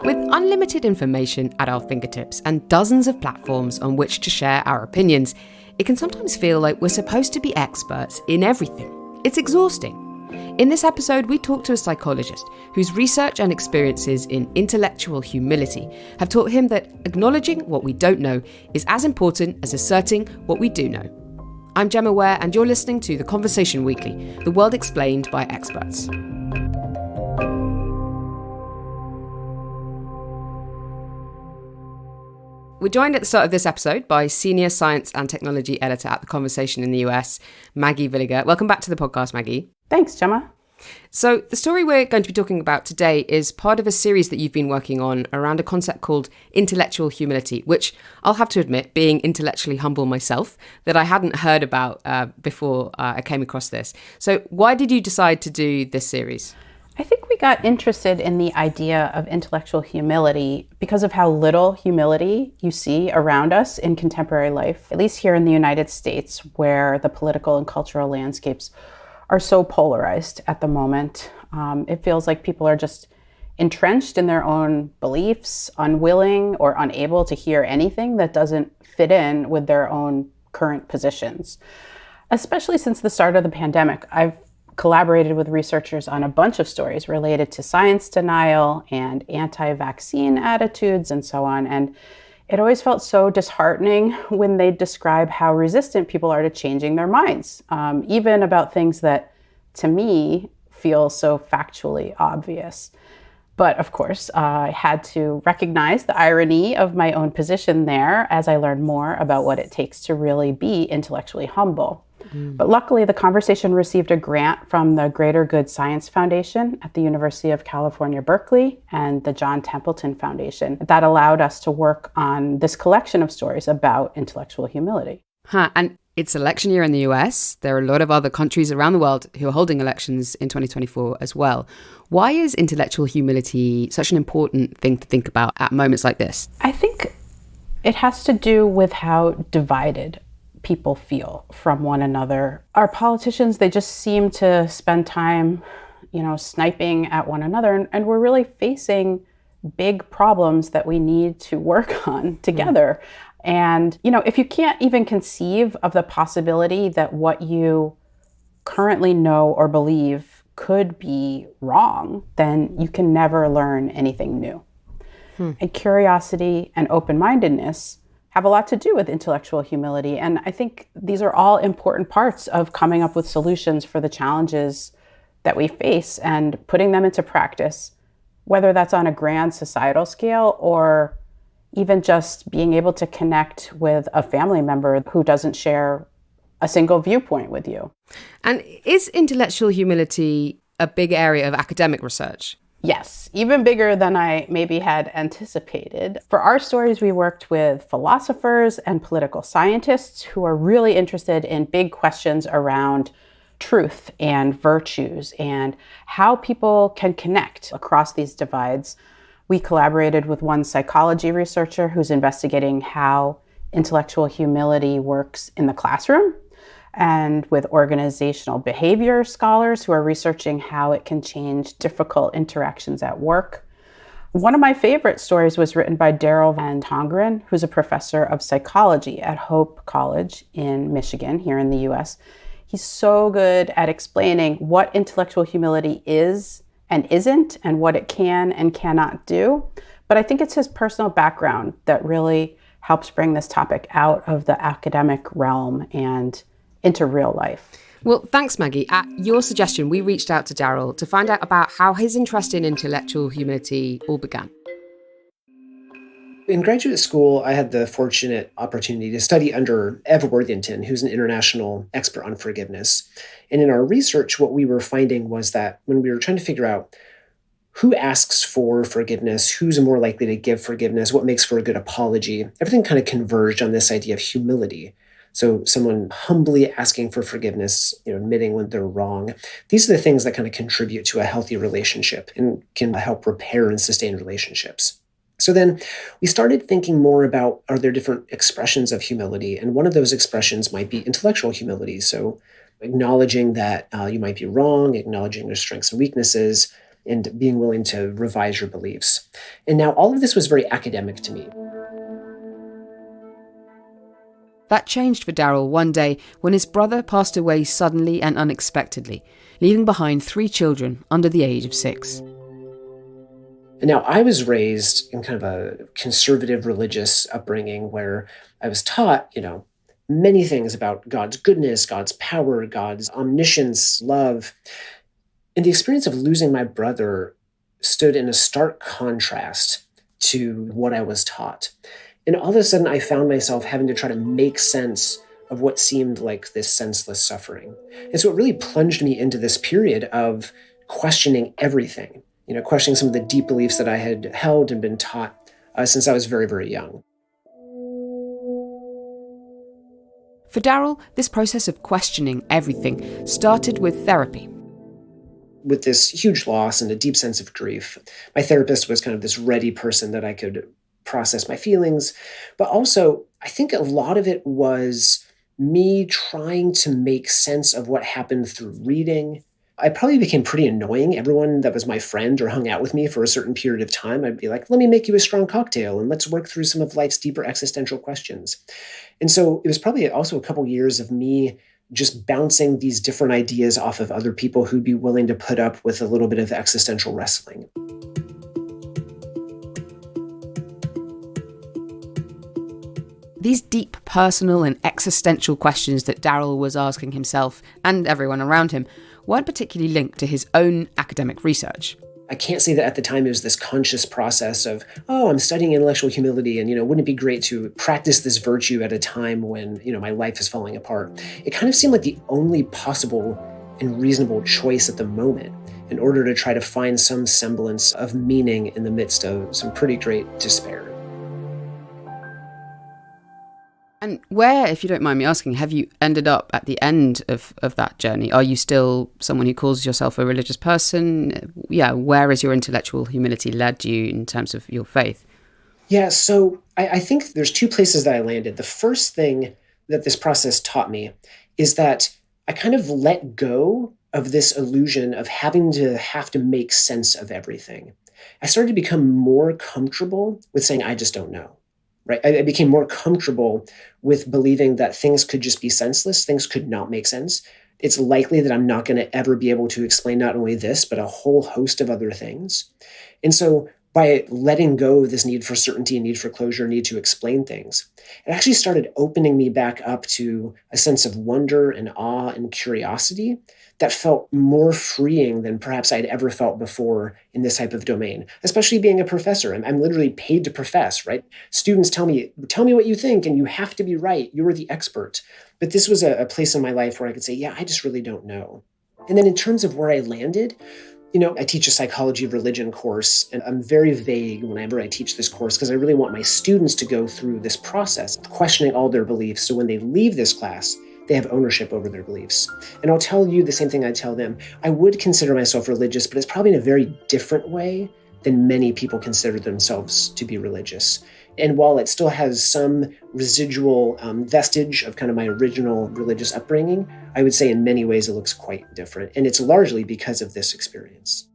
With unlimited information at our fingertips and dozens of platforms on which to share our opinions, it can sometimes feel like we're supposed to be experts in everything. It's exhausting. In this episode, we talk to a psychologist whose research and experiences in intellectual humility have taught him that acknowledging what we don't know is as important as asserting what we do know. I'm Gemma Ware, and you're listening to The Conversation Weekly, the world explained by experts. We're joined at the start of this episode by Senior Science and Technology Editor at The Conversation in the US, Maggie Villiger. Welcome back to the podcast, Maggie. Thanks, Gemma. So the story we're going to be talking about today is part of a series that you've been working on around a concept called intellectual humility, which I'll have to admit, being intellectually humble myself, that I hadn't heard about before I came across this. So why did you decide to do this series? I think we got interested in the idea of intellectual humility because of how little humility you see around us in contemporary life, at least here in the United States, where the political and cultural landscapes are so polarized at the moment. It feels like people are just entrenched in their own beliefs, unwilling or unable to hear anything that doesn't fit in with their own current positions. Especially since the start of the pandemic, I've collaborated with researchers on a bunch of stories related to science denial and anti-vaccine attitudes and so on. And it always felt so disheartening when they describe how resistant people are to changing their minds, even about things that, to me, feel so factually obvious. But of course, I had to recognize the irony of my own position there as I learned more about what it takes to really be intellectually humble. But luckily, the conversation received a grant from the Greater Good Science Foundation at the University of California, Berkeley, and the John Templeton Foundation. That allowed us to work on this collection of stories about intellectual humility. And it's election year in the US. There are a lot of other countries around the world who are holding elections in 2024 as well. Why is intellectual humility such an important thing to think about at moments like this? I think it has to do with how divided people feel from one another. Our politicians, they just seem to spend time, sniping at one another. And we're really facing big problems that we need to work on together. And, if you can't even conceive of the possibility that what you currently know or believe could be wrong, then you can never learn anything new. And curiosity and open-mindedness have a lot to do with intellectual humility. And I think these are all important parts of coming up with solutions for the challenges that we face and putting them into practice, whether that's on a grand societal scale or even just being able to connect with a family member who doesn't share a single viewpoint with you. And is intellectual humility a big area of academic research? Yes, even bigger than I maybe had anticipated. For our stories, we worked with philosophers and political scientists who are really interested in big questions around truth and virtues and how people can connect across these divides. We collaborated with one psychology researcher who's investigating how intellectual humility works in the classroom, and with organizational behavior scholars who are researching how it can change difficult interactions at work. One of my favorite stories was written by Daryl Van Tongeren, who's a professor of psychology at Hope College in Michigan, here in the US. He's so good at explaining what intellectual humility is and isn't, and what it can and cannot do. But I think it's his personal background that really helps bring this topic out of the academic realm and into real life. Well, thanks, Maggie. At your suggestion, we reached out to Daryl to find out about how his interest in intellectual humility all began. In graduate school, I had the fortunate opportunity to study under Eva Worthington, who's an international expert on forgiveness. And in our research, what we were finding was that when we were trying to figure out who asks for forgiveness, who's more likely to give forgiveness, what makes for a good apology, everything kind of converged on this idea of humility. So someone humbly asking for forgiveness, admitting when they're wrong. These are the things that kind of contribute to a healthy relationship and can help repair and sustain relationships. So then we started thinking more about, are there different expressions of humility? And one of those expressions might be intellectual humility. So acknowledging that you might be wrong, acknowledging your strengths and weaknesses, and being willing to revise your beliefs. And now all of this was very academic to me. That changed for Daryl one day when his brother passed away suddenly and unexpectedly, leaving behind 3 children under the age of 6. And now I was raised in kind of a conservative religious upbringing where I was taught, many things about God's goodness, God's power, God's omniscience, love. And the experience of losing my brother stood in a stark contrast to what I was taught. And all of a sudden, I found myself having to try to make sense of what seemed like this senseless suffering. And so it really plunged me into this period of questioning everything, questioning some of the deep beliefs that I had held and been taught since I was very, very young. For Daryl, this process of questioning everything started with therapy. With this huge loss and a deep sense of grief, my therapist was kind of this ready person that I could process my feelings. But also, I think a lot of it was me trying to make sense of what happened through reading. I probably became pretty annoying. Everyone that was my friend or hung out with me for a certain period of time, I'd be like, let me make you a strong cocktail and let's work through some of life's deeper existential questions. And so it was probably also a couple years of me just bouncing these different ideas off of other people who'd be willing to put up with a little bit of existential wrestling. These deep personal and existential questions that Daryl was asking himself and everyone around him weren't particularly linked to his own academic research. I can't say that at the time it was this conscious process of, I'm studying intellectual humility and, wouldn't it be great to practice this virtue at a time when, my life is falling apart. It kind of seemed like the only possible and reasonable choice at the moment in order to try to find some semblance of meaning in the midst of some pretty great despair. And where, if you don't mind me asking, have you ended up at the end of that journey? Are you still someone who calls yourself a religious person? Yeah, where has your intellectual humility led you in terms of your faith? Yeah, so I think there's 2 places that I landed. The first thing that this process taught me is that I kind of let go of this illusion of having to make sense of everything. I started to become more comfortable with saying, I just don't know. Right? I became more comfortable with believing that things could just be senseless, things could not make sense. It's likely that I'm not going to ever be able to explain not only this, but a whole host of other things. And so by letting go of this need for certainty, need for closure, need to explain things, it actually started opening me back up to a sense of wonder and awe and curiosity that felt more freeing than perhaps I'd ever felt before in this type of domain, especially being a professor. I'm literally paid to profess, right? Students tell me what you think, and you have to be right. You're the expert. But this was a place in my life where I could say, yeah, I just really don't know. And then in terms of where I landed, I teach a psychology of religion course, and I'm very vague whenever I teach this course because I really want my students to go through this process of questioning all their beliefs. So when they leave this class, they have ownership over their beliefs. And I'll tell you the same thing I tell them. I would consider myself religious, but it's probably in a very different way than many people consider themselves to be religious. And while it still has some residual vestige of kind of my original religious upbringing, I would say in many ways it looks quite different. And it's largely because of this experience.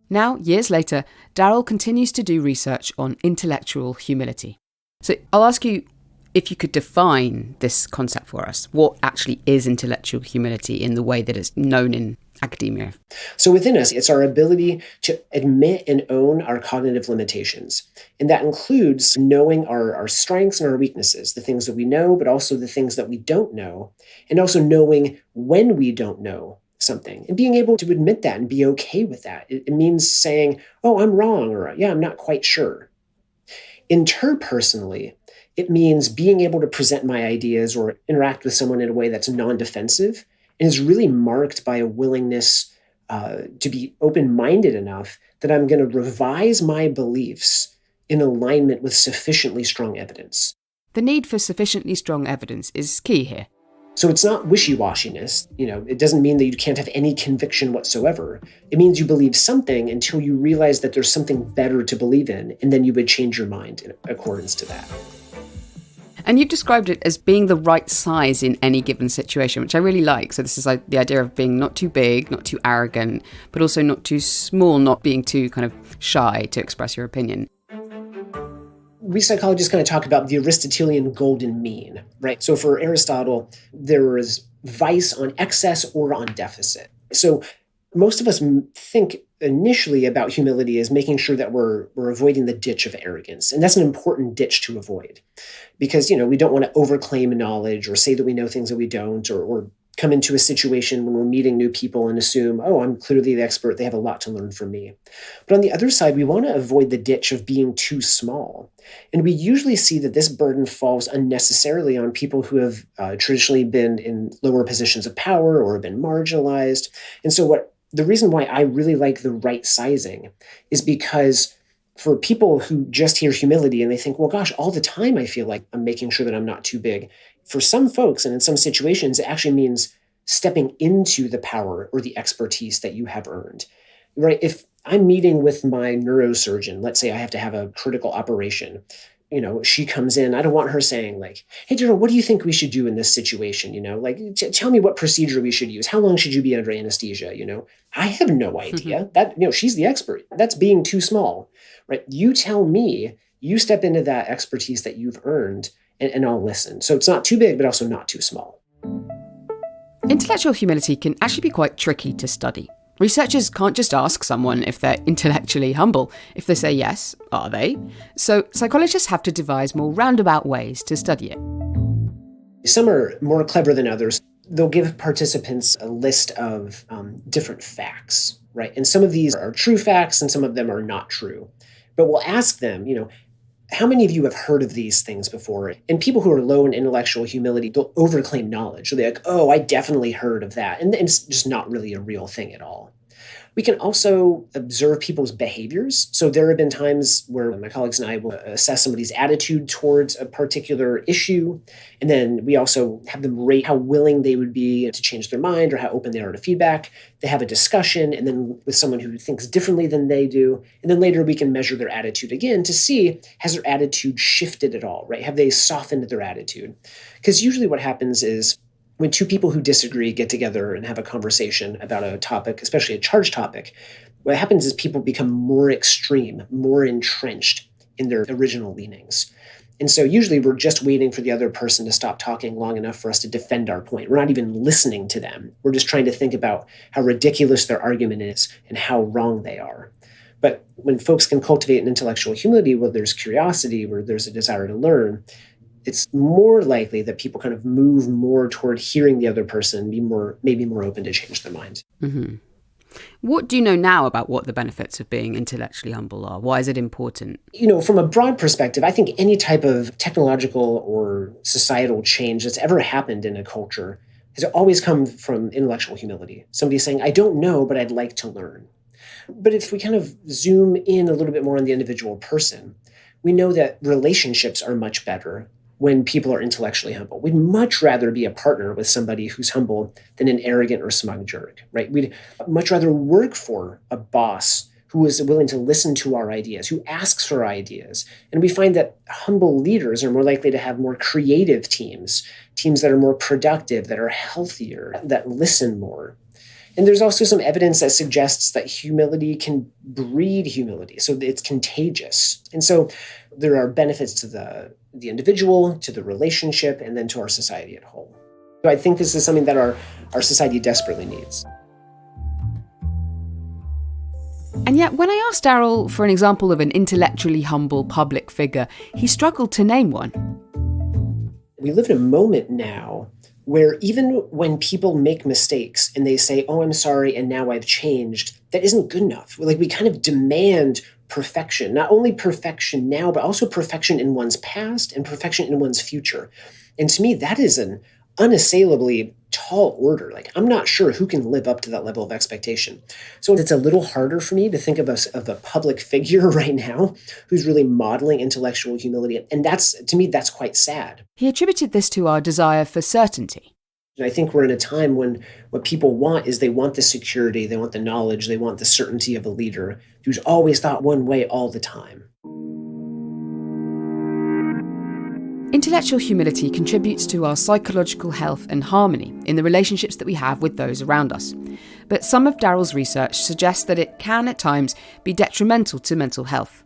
Now, years later, Daryl continues to do research on intellectual humility. So I'll ask you if you could define this concept for us. What actually is intellectual humility in the way that it's known in academia? So within us, it's our ability to admit and own our cognitive limitations. And that includes knowing our strengths and our weaknesses, the things that we know, but also the things that we don't know, and also knowing when we don't know something and being able to admit that and be okay with that. It means saying, oh, I'm wrong, or yeah, I'm not quite sure. Interpersonally, it means being able to present my ideas or interact with someone in a way that's non-defensive and is really marked by a willingness to be open-minded enough that I'm going to revise my beliefs in alignment with sufficiently strong evidence. The need for sufficiently strong evidence is key here. So it's not wishy-washiness. It doesn't mean that you can't have any conviction whatsoever. It means you believe something until you realize that there's something better to believe in, and then you would change your mind in accordance to that. And you've described it as being the right size in any given situation, which I really like. So this is like the idea of being not too big, not too arrogant, but also not too small, not being too kind of shy to express your opinion. We psychologists kind of talk about the Aristotelian golden mean, right? So for Aristotle, there is vice on excess or on deficit. So most of us think initially about humility as making sure that we're avoiding the ditch of arrogance. And that's an important ditch to avoid because, we don't want to overclaim knowledge or say that we know things that we don't, or come into a situation when we're meeting new people and assume, oh, I'm clearly the expert. They have a lot to learn from me. But on the other side, we want to avoid the ditch of being too small. And we usually see that this burden falls unnecessarily on people who have traditionally been in lower positions of power or have been marginalized. And so the reason why I really like the right sizing is because for people who just hear humility and they think, well, gosh, all the time I feel like I'm making sure that I'm not too big. For some folks and in some situations, it actually means stepping into the power or the expertise that you have earned, right? If I'm meeting with my neurosurgeon, let's say I have to have a critical operation, she comes in, I don't want her saying like, hey, Daryl, what do you think we should do in this situation? Tell me what procedure we should use. How long should you be under anesthesia? I have no idea. That, she's the expert. That's being too small, right? You tell me, you step into that expertise that you've earned and I'll listen. So it's not too big, but also not too small. Intellectual humility can actually be quite tricky to study. Researchers can't just ask someone if they're intellectually humble. If they say yes, are they? So psychologists have to devise more roundabout ways to study it. Some are more clever than others. They'll give participants a list of different facts, right? And some of these are true facts and some of them are not true. But we'll ask them, how many of you have heard of these things before? And people who are low in intellectual humility, they'll overclaim knowledge. So they're like, oh, I definitely heard of that. And it's just not really a real thing at all. We can also observe people's behaviors. So there have been times where my colleagues and I will assess somebody's attitude towards a particular issue. And then we also have them rate how willing they would be to change their mind or how open they are to feedback. They have a discussion and then with someone who thinks differently than they do. And then later we can measure their attitude again to see, has their attitude shifted at all, right? Have they softened their attitude? Because usually what happens is when two people who disagree get together and have a conversation about a topic, especially a charged topic, what happens is people become more extreme, more entrenched in their original leanings. And so usually we're just waiting for the other person to stop talking long enough for us to defend our point. We're not even listening to them. We're just trying to think about how ridiculous their argument is and how wrong they are. But when folks can cultivate an intellectual humility, where there's curiosity, where there's a desire to learn, it's more likely that people kind of move more toward hearing the other person, maybe more open to change their mind. Mm-hmm. What do you know now about what the benefits of being intellectually humble are? Why is it important? From a broad perspective, I think any type of technological or societal change that's ever happened in a culture has always come from intellectual humility. Somebody saying, I don't know, but I'd like to learn. But if we kind of zoom in a little bit more on the individual person, we know that relationships are much better when people are intellectually humble. We'd much rather be a partner with somebody who's humble than an arrogant or smug jerk, right? We'd much rather work for a boss who is willing to listen to our ideas, who asks for ideas. And we find that humble leaders are more likely to have more creative teams that are more productive, that are healthier, that listen more. And there's also some evidence that suggests that humility can breed humility. So it's contagious. And so there are benefits to the individual, to the relationship, and then to our society at whole. So I think this is something that our society desperately needs. And yet, when I asked Daryl for an example of an intellectually humble public figure, he struggled to name one. We live in a moment now where even when people make mistakes and they say, oh, I'm sorry, and now I've changed, that isn't good enough. We kind of demand perfection, not only perfection now, but also perfection in one's past and perfection in one's future. And to me, that is an unassailably tall order. I'm not sure who can live up to that level of expectation. So it's a little harder for me to think of a public figure right now who's really modeling intellectual humility. And to me, that's quite sad. He attributed this to our desire for certainty. I think we're in a time when what people want is they want the security, they want the knowledge, they want the certainty of a leader who's always thought one way all the time. Intellectual humility contributes to our psychological health and harmony in the relationships that we have with those around us. But some of Daryl's research suggests that it can at times be detrimental to mental health.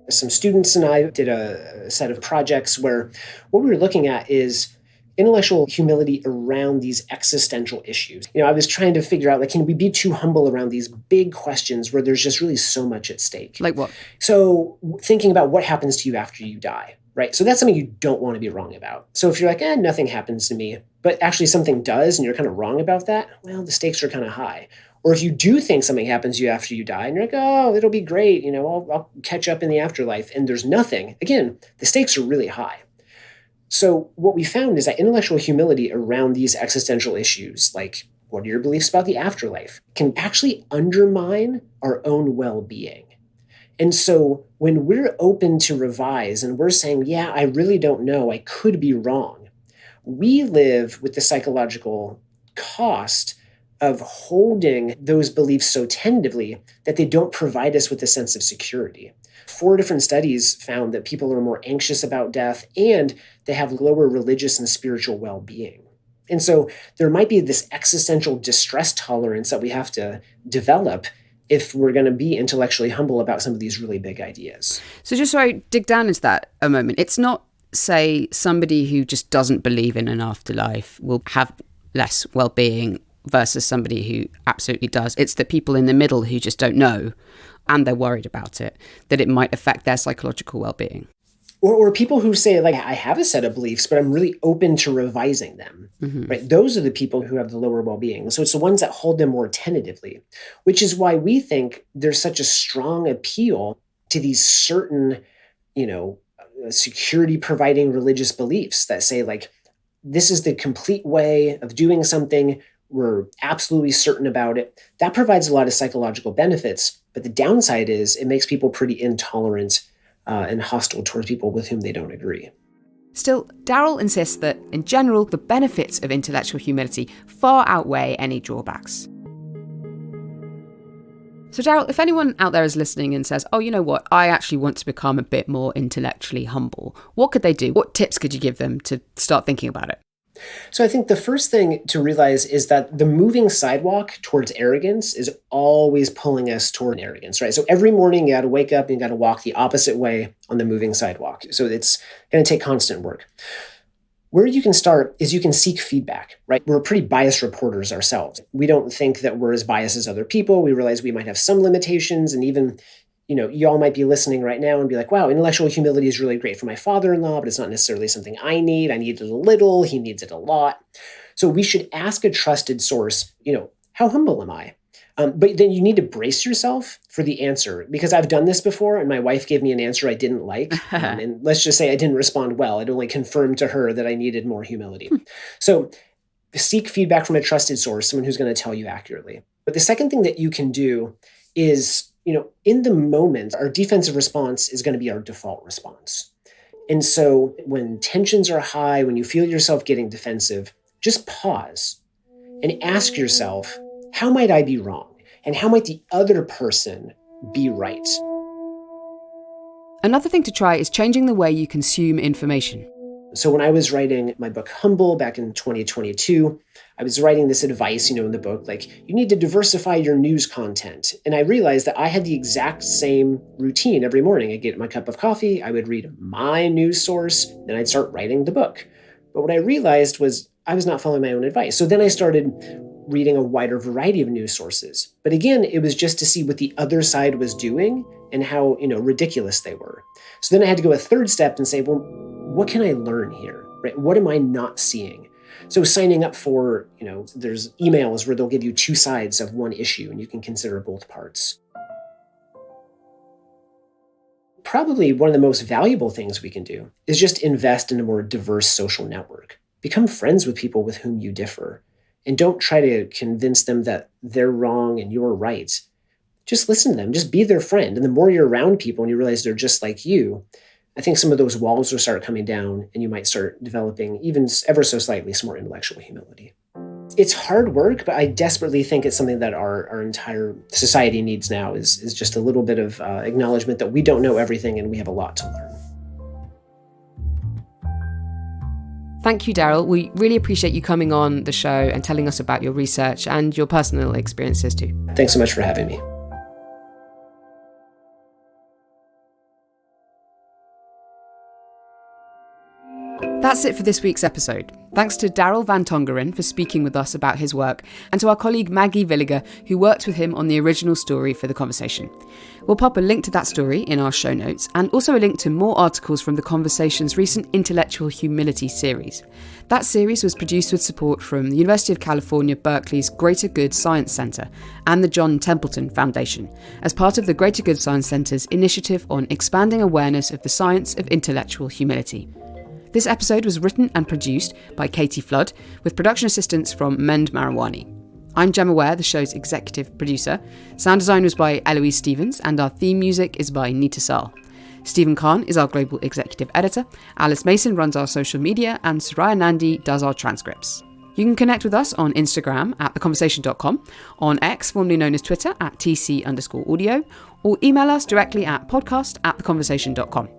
Some students and I did a set of projects where what we were looking at is intellectual humility around these existential issues. I was trying to figure out, can we be too humble around these big questions where there's just really so much at stake? Like what? So thinking about what happens to you after you die, right? So that's something you don't want to be wrong about. So if you're like, nothing happens to me, but actually something does and you're kind of wrong about that, well, the stakes are kind of high. Or if you do think something happens to you after you die and you're like, oh, it'll be great, I'll catch up in the afterlife, and there's nothing, again, the stakes are really high. So what we found is that intellectual humility around these existential issues, like what are your beliefs about the afterlife, can actually undermine our own well-being. And so when we're open to revise and we're saying, yeah, I really don't know, I could be wrong, we live with the psychological cost of holding those beliefs so tentatively that they don't provide us with a sense of security. 4 different studies found that people are more anxious about death and they have lower religious and spiritual well-being. And so there might be this existential distress tolerance that we have to develop if we're going to be intellectually humble about some of these really big ideas. So just so I dig down into that a moment, it's not, say, somebody who just doesn't believe in an afterlife will have less well-being versus somebody who absolutely does. It's the people in the middle who just don't know and they're worried about it, that it might affect their psychological well-being. Or people who say, I have a set of beliefs, but I'm really open to revising them, right? Those are the people who have the lower well-being. So it's the ones that hold them more tentatively, which is why we think there's such a strong appeal to these certain, security-providing religious beliefs that say, this is the complete way of doing something. We're absolutely certain about it. That provides a lot of psychological benefits, but the downside is it makes people pretty intolerant and hostile towards people with whom they don't agree. Still, Daryl insists that, in general, the benefits of intellectual humility far outweigh any drawbacks. So Daryl, if anyone out there is listening and says, oh, you know what, I actually want to become a bit more intellectually humble, what could they do? What tips could you give them to start thinking about it? So I think the first thing to realize is that the moving sidewalk towards arrogance is always pulling us toward arrogance, right? So every morning you got to wake up and you got to walk the opposite way on the moving sidewalk. So it's going to take constant work. Where you can start is you can seek feedback, right? We're pretty biased reporters ourselves. We don't think that we're as biased as other people. We realize we might have some limitations, and even you all might be listening right now and be like, wow, intellectual humility is really great for my father-in-law, but it's not necessarily something I need. I need it a little. He needs it a lot. So we should ask a trusted source, how humble am I? But then you need to brace yourself for the answer, because I've done this before and my wife gave me an answer I didn't like. And let's just say I didn't respond well. It only confirmed to her that I needed more humility. So seek feedback from a trusted source, someone who's going to tell you accurately. But the second thing that you can do is, in the moment, our defensive response is going to be our default response. And so when tensions are high, when you feel yourself getting defensive, just pause and ask yourself, how might I be wrong? And how might the other person be right? Another thing to try is changing the way you consume information. So when I was writing my book Humble back in 2022, I was writing this advice, in the book, you need to diversify your news content. And I realized that I had the exact same routine every morning. I'd get my cup of coffee, I would read my news source, then I'd start writing the book. But what I realized was I was not following my own advice. So then I started reading a wider variety of news sources. But again, it was just to see what the other side was doing and how, ridiculous they were. So then I had to go a third step and say, well, what can I learn here, right? What am I not seeing? So signing up for, there's emails where they'll give you 2 sides of one issue and you can consider both parts. Probably one of the most valuable things we can do is just invest in a more diverse social network. Become friends with people with whom you differ. And don't try to convince them that they're wrong and you're right. Just listen to them. Just be their friend. And the more you're around people and you realize they're just like you, I think some of those walls will start coming down and you might start developing, even ever so slightly, some more intellectual humility. It's hard work, but I desperately think it's something that our entire society needs now is just a little bit of acknowledgement that we don't know everything and we have a lot to learn. Thank you, Daryl. We really appreciate you coming on the show and telling us about your research and your personal experiences too. Thanks so much for having me. That's it for this week's episode. Thanks to Daryl Van Tongeren for speaking with us about his work, and to our colleague Maggie Villiger, who worked with him on the original story for The Conversation. We'll pop a link to that story in our show notes, and also a link to more articles from The Conversation's recent Intellectual Humility series. That series was produced with support from the University of California, Berkeley's Greater Good Science Center and the John Templeton Foundation, as part of the Greater Good Science Center's initiative on expanding awareness of the science of intellectual humility. This episode was written and produced by Katie Flood, with production assistance from Mend Marawani. I'm Gemma Ware, the show's executive producer. Sound design was by Eloise Stevens, and our theme music is by Nita Saal. Stephen Kahn is our global executive editor, Alice Mason runs our social media, and Soraya Nandi does our transcripts. You can connect with us on Instagram at theconversation.com, on X, formerly known as Twitter, at TC_audio, or email us directly at podcast@theconversation.com.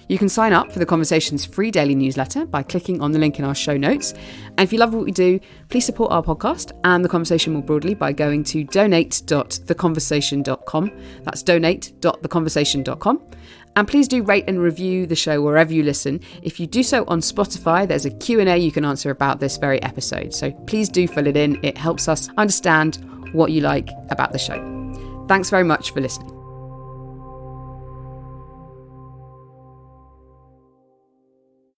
You can sign up for The Conversation's free daily newsletter by clicking on the link in our show notes. And if you love what we do, please support our podcast and The Conversation more broadly by going to donate.theconversation.com. That's donate.theconversation.com. And please do rate and review the show wherever you listen. If you do so on Spotify, there's a Q&A you can answer about this very episode. So please do fill it in. It helps us understand what you like about the show. Thanks very much for listening.